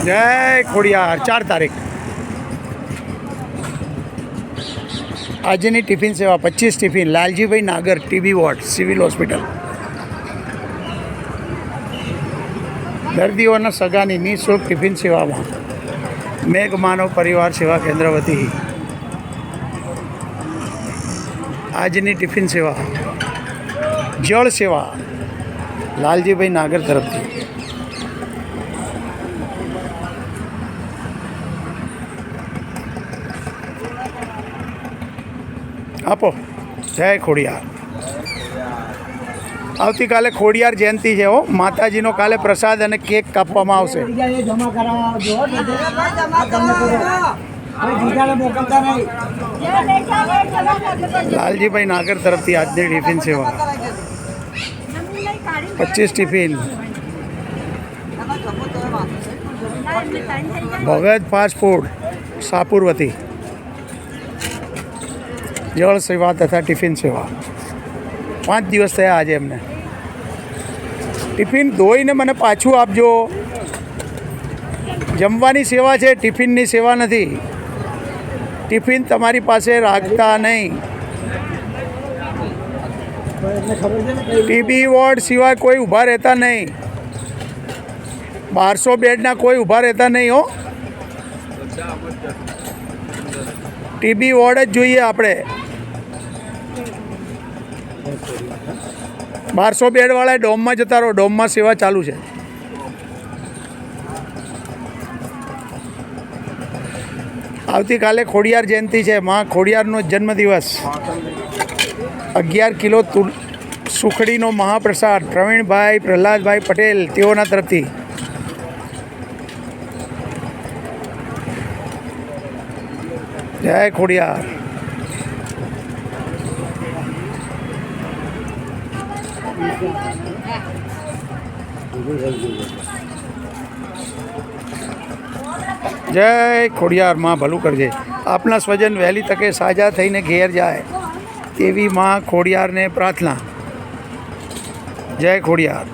જય ખોડિયાર 4 તારીખ આજની ટિફિન સેવા 25 ટિફિન લાલજીભાઈ નાગર ટીબી વોર્ડ સિવિલ હોસ્પિટલ દર્દીઓના સગાની નિઃશુલ્ક ટિફિન સેવામાં મેઘ માનવ પરિવાર સેવા કેન્દ્ર વતી આજની ટિફિન સેવા જળ સેવા લાલજીભાઈ નાગર તરફથી આપો જય ખોડિયાર આવતીકાલે ખોડિયાર જયંતિ છે હો માતાજીનો કાલે પ્રસાદ અને કેક કાપવામાં આવશે લાલજીભાઈ નાગર તરફથી આજની ટિફિન સેવા 25 ટિફિન ભગત ફાસ્ટ ફૂડ શાહપુર વતી જળ સેવા તથા ટિફિન સેવા 5 દિવસ થયા આજે એમને ટિફિન ધોઈને મને પાછું આપજો જમવાની સેવા છે ટિફિનની સેવા નથી ટિફિન તમારી પાસે રાખતા નહીં ટીબી વોર્ડ સિવાય કોઈ ઊભા રહેતા નહીં 1200 બેડના કોઈ ઊભા રહેતા નહીં હો ટીબી વોર્ડ જ જોઈએ આપણે 1200 બેડવાળા ડોમમાં જતા રહો ડોમમાં સેવા ચાલુ છે આવતીકાલે ખોડિયાર જયંતિ છે માં ખોડિયારનો જન્મદિવસ 11 કિલો સુખડીનો મહાપ્રસાદ પ્રવીણભાઈ પ્રહલાદભાઈ પટેલ તેઓના તરફથી જય ખોડિયાર જય ખોડિયાર માં ભલું કરજે આપના સ્વજન વહેલી તકે સાજા થઈને ઘેર જાય તેવી માં ખોડિયારને પ્રાર્થના જય ખોડિયાર